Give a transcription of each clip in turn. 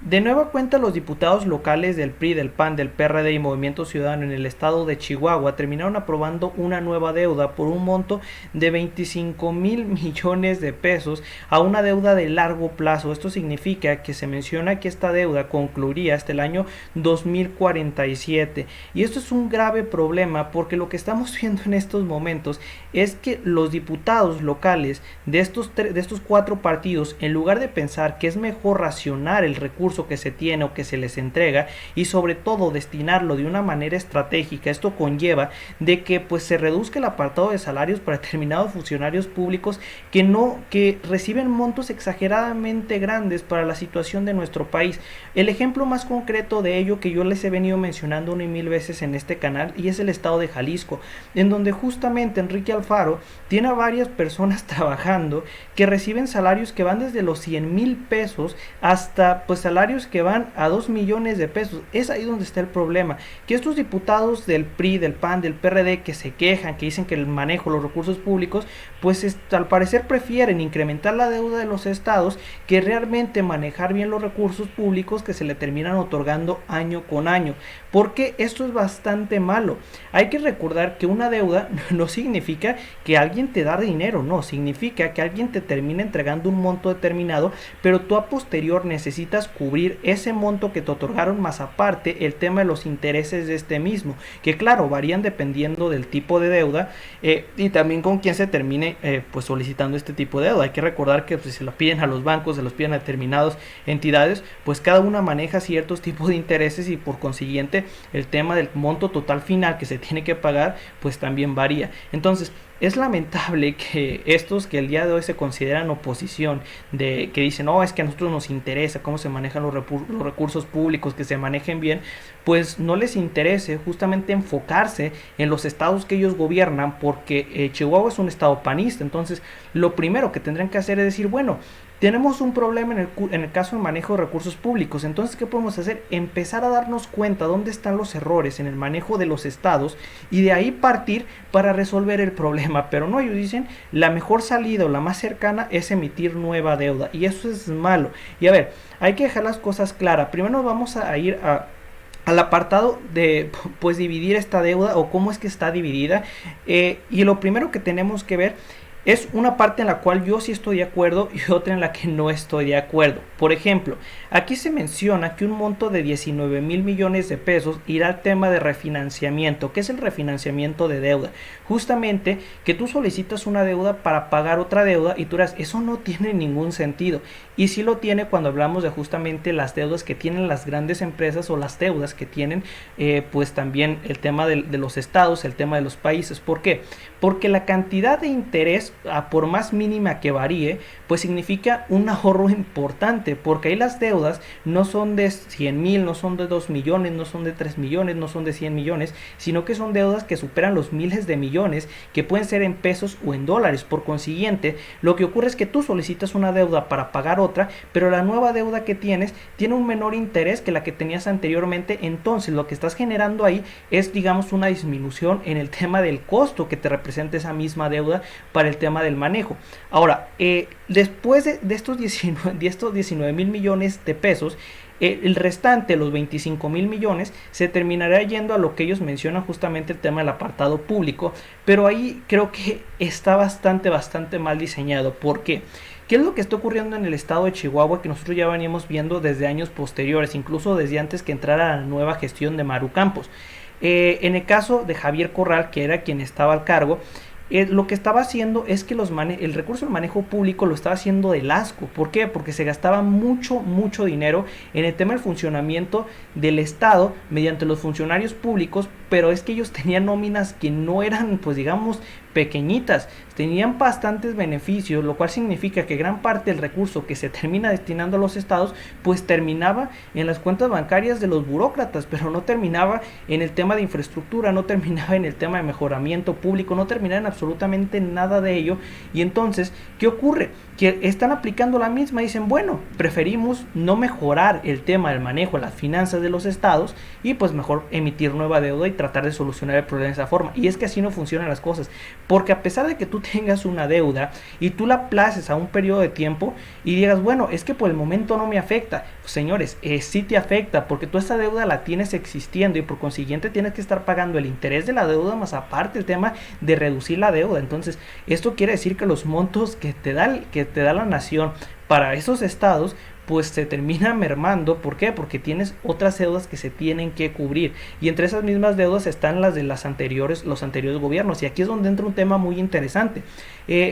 De nueva cuenta, los diputados locales del PRI, del PAN, del PRD y Movimiento Ciudadano en el estado de Chihuahua terminaron aprobando una nueva deuda por un monto de 25,000 millones de pesos a una deuda de largo plazo. Esto significa que se menciona que esta deuda concluiría hasta el año 2047. Y esto es un grave problema porque lo que estamos viendo en estos momentos es que los diputados locales de estos cuatro partidos, en lugar de pensar que es mejor racionar el recurso que se tiene o que se les entrega y sobre todo destinarlo de una manera estratégica, esto conlleva de que pues se reduzca el apartado de salarios para determinados funcionarios públicos que reciben montos exageradamente grandes para la situación de nuestro país. El ejemplo más concreto de ello que yo les he venido mencionando una y mil veces en este canal y es el estado de Jalisco, en donde justamente Enrique Alfaro tiene a varias personas trabajando que reciben salarios que van desde los 100,000 pesos hasta pues salarios que van a 2 millones de pesos. Es ahí donde está el problema, que estos diputados del PRI, del PAN, del PRD que se quejan, que dicen que el manejo de los recursos públicos, pues al parecer prefieren incrementar la deuda de los estados que realmente manejar bien los recursos públicos que se le terminan otorgando año con año, porque esto es bastante malo. Hay que recordar que una deuda no significa que alguien te da dinero, no, significa que alguien te termina entregando un monto determinado, pero tú a posterior necesitas cubrir ese monto que te otorgaron, más aparte el tema de los intereses de este mismo, que claro, varían dependiendo del tipo de deuda y también con quién se termine pues solicitando este tipo de deuda. Hay que recordar que pues, si se lo piden a los bancos, se los piden a determinadas entidades, pues cada una maneja ciertos tipos de intereses y por consiguiente el tema del monto total final que se tiene que pagar pues también varía. Entonces es lamentable que estos que el día de hoy se consideran oposición, de que dicen, no, es que a nosotros nos interesa cómo se manejan los recursos públicos, que se manejen bien, pues no les interese justamente enfocarse en los estados que ellos gobiernan, porque Chihuahua es un estado panista. Entonces lo primero que tendrán que hacer es decir, bueno, tenemos un problema en el caso del manejo de recursos públicos. Entonces, ¿qué podemos hacer? Empezar a darnos cuenta dónde están los errores en el manejo de los estados y de ahí partir para resolver el problema. Pero no, ellos dicen, la mejor salida o la más cercana es emitir nueva deuda. Y eso es malo. Y a ver, hay que dejar las cosas claras. Primero vamos a ir al apartado de pues dividir esta deuda o cómo es que está dividida. Y lo primero que tenemos que ver es una parte en la cual yo sí estoy de acuerdo y otra en la que no estoy de acuerdo. Por ejemplo, aquí se menciona que un monto de 19,000 millones de pesos irá al tema de refinanciamiento. ¿Qué es el refinanciamiento de deuda? Justamente que tú solicitas una deuda para pagar otra deuda y tú dirás, eso no tiene ningún sentido. Y sí lo tiene cuando hablamos de justamente las deudas que tienen las grandes empresas o las deudas que tienen pues también el tema de los estados, el tema de los países. ¿Por qué? Porque la cantidad de interés, por más mínima que varíe, pues significa un ahorro importante, porque ahí las deudas no son de 100,000, no son de 2 millones, no son de 3 millones, no son de 100 millones, sino que son deudas que superan los miles de millones, que pueden ser en pesos o en dólares. Por consiguiente, lo que ocurre es que tú solicitas una deuda para pagar otra, pero la nueva deuda que tienes tiene un menor interés que la que tenías anteriormente. Entonces lo que estás generando ahí es, digamos, una disminución en el tema del costo que te representa esa misma deuda para el tema del manejo. Ahora, después de estos 19,000 millones de pesos, el restante, los 25,000 millones, se terminará yendo a lo que ellos mencionan, justamente el tema del apartado público, pero ahí creo que está bastante mal diseñado. ¿Por qué? ¿Qué es lo que está ocurriendo en el estado de Chihuahua que nosotros ya veníamos viendo desde años posteriores, incluso desde antes que entrara la nueva gestión de Maru Campos? En el caso de Javier Corral, que era quien estaba al cargo, lo que estaba haciendo es que el recurso del manejo público lo estaba haciendo del asco. ¿Por qué? Porque se gastaba mucho dinero en el tema del funcionamiento del Estado mediante los funcionarios públicos, pero es que ellos tenían nóminas que no eran, pues digamos, pequeñitas, tenían bastantes beneficios, lo cual significa que gran parte del recurso que se termina destinando a los estados, pues terminaba en las cuentas bancarias de los burócratas, pero no terminaba en el tema de infraestructura, no terminaba en el tema de mejoramiento público, no terminaba en absolutamente nada de ello. Y entonces, ¿qué ocurre? que están aplicando la misma. Dicen, bueno, preferimos no mejorar el tema del manejo de las finanzas de los estados y pues mejor emitir nueva deuda y tratar de solucionar el problema de esa forma. Y es que así no funcionan las cosas, porque a pesar de que tú tengas una deuda y tú la aplaces a un periodo de tiempo y digas, bueno, es que por el momento no me afecta, pues, señores, sí te afecta, porque tú esa deuda la tienes existiendo y por consiguiente tienes que estar pagando el interés de la deuda, más aparte el tema de reducir la deuda. Entonces esto quiere decir que los montos que te da la nación para esos estados pues se termina mermando. ¿Por qué? Porque tienes otras deudas que se tienen que cubrir, y entre esas mismas deudas están las de los anteriores gobiernos, y aquí es donde entra un tema muy interesante.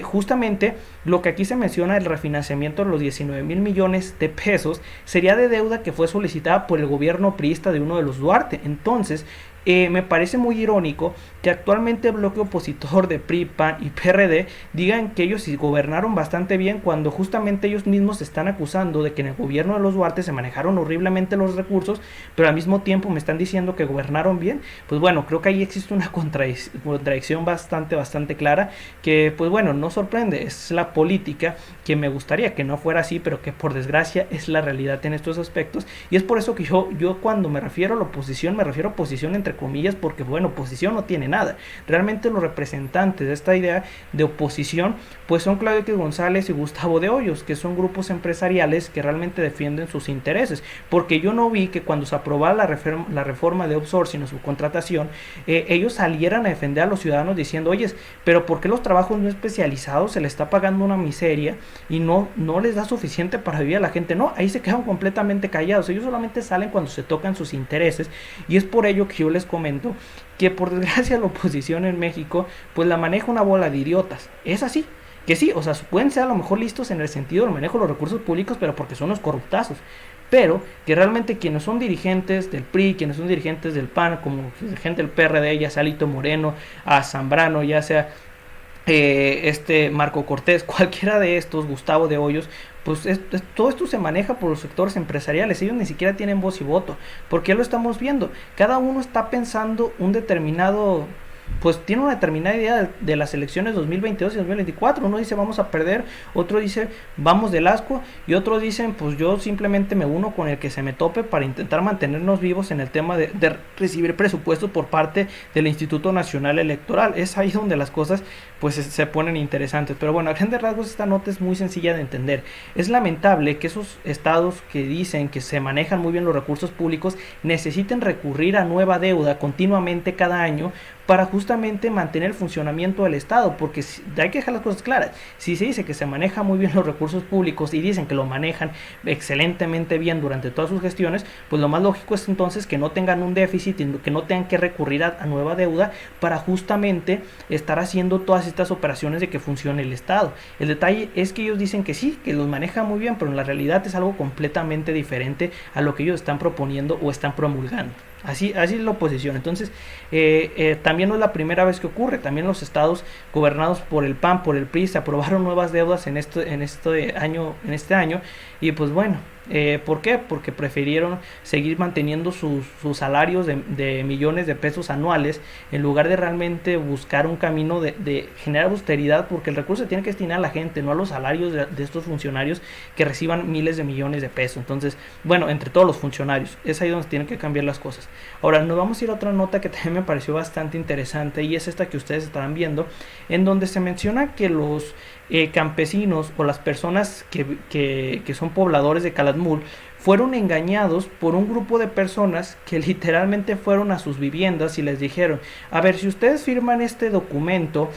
Justamente lo que aquí se menciona, el refinanciamiento de los 19,000 millones de pesos, sería de deuda que fue solicitada por el gobierno priista de uno de los Duarte. Entonces me parece muy irónico que actualmente el bloque opositor de PRI, PAN y PRD digan que ellos sí gobernaron bastante bien, cuando justamente ellos mismos se están acusando de que en el gobierno de los Duarte se manejaron horriblemente los recursos, pero al mismo tiempo me están diciendo que gobernaron bien. Pues bueno, creo que ahí existe una contradicción bastante clara, que pues bueno, no sorprende, es la política, que me gustaría que no fuera así, pero que por desgracia es la realidad en estos aspectos. Y es por eso que yo cuando me refiero a la oposición, me refiero a oposición entre comillas, porque bueno, oposición no tiene nada. Realmente los representantes de esta idea de oposición pues son Claudio X González y Gustavo de Hoyos, que son grupos empresariales que realmente defienden sus intereses, porque yo no vi que cuando se aprobara la reforma de outsourcing o subcontratación, ellos salieran a defender a los ciudadanos diciendo, oye, pero ¿por qué los trabajos no especializados se les está pagando una miseria y no les da suficiente para vivir a la gente? No, ahí se quedan completamente callados. Ellos solamente salen cuando se tocan sus intereses, y es por ello que yo les comento que por desgracia la oposición en México pues la maneja una bola de idiotas. Es así, que sí, o sea, pueden ser a lo mejor listos en el sentido del manejo de los recursos públicos, pero porque son los corruptazos. Pero que realmente quienes son dirigentes del PRI, quienes son dirigentes del PAN, como gente del PRD, ya sea Alito Moreno, a Zambrano, ya sea Marco Cortés, cualquiera de estos, Gustavo de Hoyos, pues todo esto se maneja por los sectores empresariales. Ellos ni siquiera tienen voz y voto, porque lo estamos viendo, cada uno está pensando un determinado, pues tiene una determinada idea de las elecciones 2022 y 2024. Uno dice vamos a perder, otro dice vamos del asco, y otros dicen pues yo simplemente me uno con el que se me tope para intentar mantenernos vivos en el tema de recibir presupuestos por parte del Instituto Nacional Electoral. Es ahí donde las cosas pues se ponen interesantes. Pero bueno, a grandes rasgos esta nota es muy sencilla de entender. Es lamentable que esos estados que dicen que se manejan muy bien los recursos públicos necesiten recurrir a nueva deuda continuamente cada año para justamente mantener el funcionamiento del Estado, porque hay que dejar las cosas claras. Si se dice que se maneja muy bien los recursos públicos y dicen que lo manejan excelentemente bien durante todas sus gestiones, pues lo más lógico es entonces que no tengan un déficit, que no tengan que recurrir a nueva deuda para justamente estar haciendo todas estas operaciones de que funcione el Estado. El detalle es que ellos dicen que sí, que los manejan muy bien, pero en la realidad es algo completamente diferente a lo que ellos están proponiendo o están promulgando. Así es la oposición. Entonces también no es la primera vez que ocurre. También los estados gobernados por el PAN, por el PRI, se aprobaron nuevas deudas en este año, y pues bueno, ¿por qué? Porque prefirieron seguir manteniendo sus salarios de millones de pesos anuales, en lugar de realmente buscar un camino de generar austeridad, porque el recurso se tiene que destinar a la gente, no a los salarios de estos funcionarios que reciban miles de millones de pesos. Entonces, bueno, entre todos los funcionarios, es ahí donde se tienen que cambiar las cosas. Ahora nos vamos a ir a otra nota que también me pareció bastante interesante, y es esta que ustedes estarán viendo, en donde se menciona que los campesinos o las personas que son pobladores de Calakmul fueron engañados por un grupo de personas que literalmente fueron a sus viviendas y les dijeron, a ver, si ustedes firman este documento,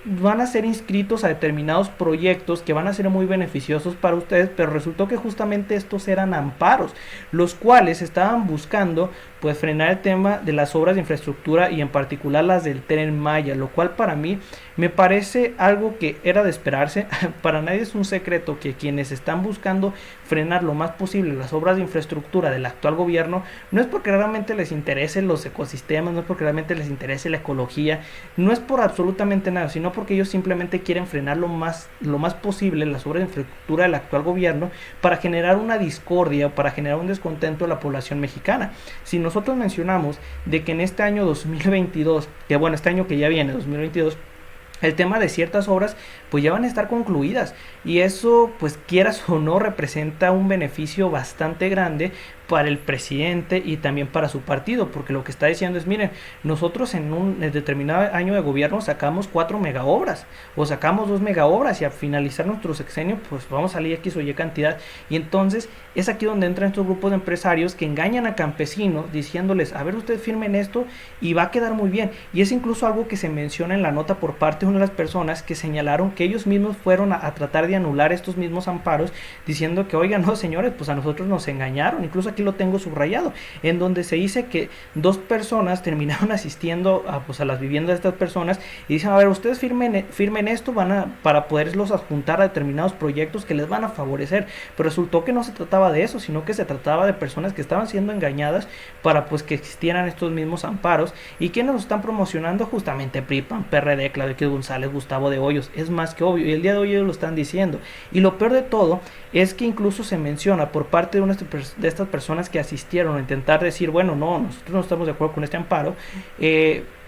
van a ser inscritos a determinados proyectos que van a ser muy beneficiosos para ustedes, pero resultó que justamente estos eran amparos, los cuales estaban buscando pues frenar el tema de las obras de infraestructura, y en particular las del Tren Maya, lo cual para mí me parece algo que era de esperarse. Para nadie es un secreto que quienes están buscando frenar lo más posible las obras de infraestructura del actual gobierno, no es porque realmente les interesen los ecosistemas, no es porque realmente les interese la ecología, no es por absolutamente nada, sino porque ellos simplemente quieren frenar lo más posible las obras de infraestructura del actual gobierno, para generar una discordia o para generar un descontento de la población mexicana. Si nosotros mencionamos de que en este año 2022, que bueno, este año que ya viene, 2022, el tema de ciertas obras pues ya van a estar concluidas, y eso pues quieras o no representa un beneficio bastante grande para el presidente y también para su partido, porque lo que está diciendo es, miren, nosotros en un determinado año de gobierno sacamos 4 megaobras o sacamos 2 megaobras, y al finalizar nuestro sexenio pues vamos a salir X o Y cantidad. Y entonces es aquí donde entran estos grupos de empresarios que engañan a campesinos diciéndoles, a ver, ustedes firmen esto y va a quedar muy bien. Y es incluso algo que se menciona en la nota por parte de una de las personas que señalaron que ellos mismos fueron a tratar de anular estos mismos amparos, diciendo que, oigan, no señores, pues a nosotros nos engañaron. Incluso aquí lo tengo subrayado, en donde se dice que 2 personas terminaron asistiendo a las viviendas de estas personas y dicen, a ver, ustedes firmen esto para poderlos adjuntar a determinados proyectos que les van a favorecer. Pero resultó que no se trataba de eso, sino que se trataba de personas que estaban siendo engañadas para pues que existieran estos mismos amparos. ¿Y quiénes los están promocionando? Justamente PRI, PAN, PRD, Claudio González, Gustavo de Hoyos. Es más que obvio, y el día de hoy ellos lo están diciendo. Y lo peor de todo es que incluso se menciona por parte de estas personas que asistieron a intentar decir, bueno, no, nosotros no estamos de acuerdo con este amparo,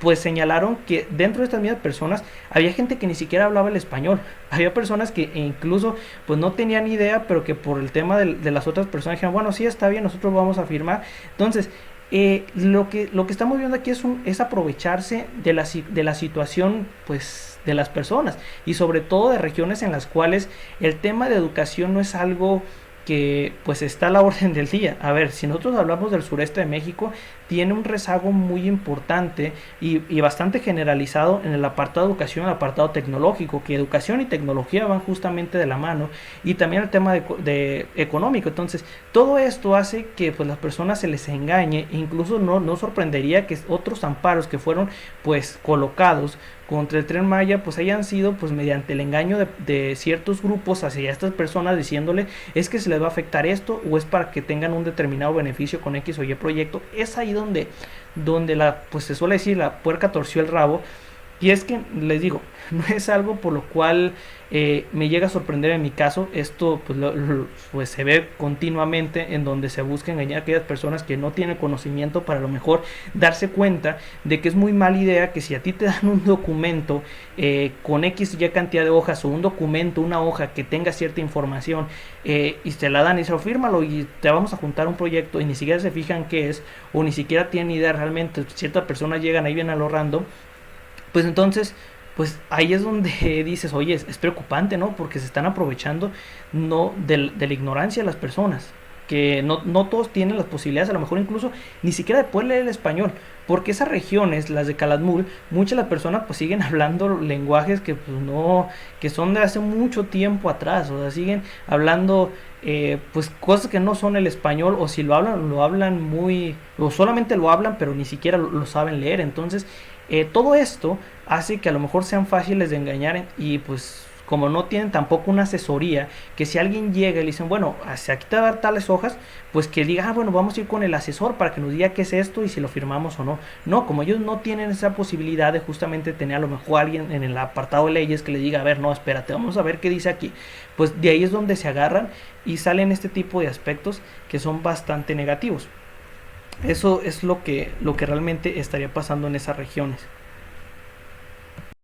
pues señalaron que dentro de estas mismas personas había gente que ni siquiera hablaba el español, había personas que incluso pues no tenían idea, pero que por el tema de las otras personas dijeron, bueno, sí, está bien, nosotros vamos a firmar. Entonces, lo que estamos viendo aquí es aprovecharse de la situación pues de las personas, y sobre todo de regiones en las cuales el tema de educación no es algo que pues está a la orden del día. A ver, si nosotros hablamos del sureste de México, tiene un rezago muy importante y bastante generalizado en el apartado de educación, el apartado tecnológico, que educación y tecnología van justamente de la mano, y también el tema de económico. Entonces, todo esto hace que pues las personas se les engañe, e incluso no sorprendería que otros amparos que fueron pues colocados contra el Tren Maya pues hayan sido pues mediante el engaño de ciertos grupos hacia estas personas, diciéndole es que se les va a afectar esto o es para que tengan un determinado beneficio con X o Y proyecto. Es ahí donde pues se suele decir la puerca torció el rabo. Y es que, les digo, no es algo por lo cual me llega a sorprender en mi caso. Esto pues se ve continuamente, en donde se busca engañar a aquellas personas que no tienen conocimiento, para a lo mejor darse cuenta de que es muy mala idea que si a ti te dan un documento con X ya cantidad de hojas, o un documento, una hoja que tenga cierta información, y te la dan y se fírmalo y te vamos a juntar un proyecto, y ni siquiera se fijan qué es, o ni siquiera tienen idea realmente, ciertas personas llegan ahí bien a lo random, pues entonces, pues ahí es donde dices, oye, es preocupante, ¿no? Porque se están aprovechando no de la ignorancia de las personas, que no todos tienen las posibilidades, a lo mejor incluso ni siquiera de poder leer el español, porque esas regiones, las de Calakmul, muchas de las personas pues siguen hablando lenguajes que pues no, que son de hace mucho tiempo atrás, o sea, siguen hablando pues cosas que no son el español, o si lo hablan muy, o solamente lo hablan, pero ni siquiera lo saben leer. Entonces, todo esto hace que a lo mejor sean fáciles de engañar, y pues como no tienen tampoco una asesoría, que si alguien llega y le dicen, bueno, aquí te va a dar tales hojas, pues que diga, bueno, vamos a ir con el asesor para que nos diga qué es esto y si lo firmamos o no. No, como ellos no tienen esa posibilidad de justamente tener a lo mejor alguien en el apartado de leyes que le diga, a ver, no, espérate, vamos a ver qué dice aquí. Pues de ahí es donde se agarran y salen este tipo de aspectos que son bastante negativos. Eso es lo que realmente estaría pasando en esas regiones.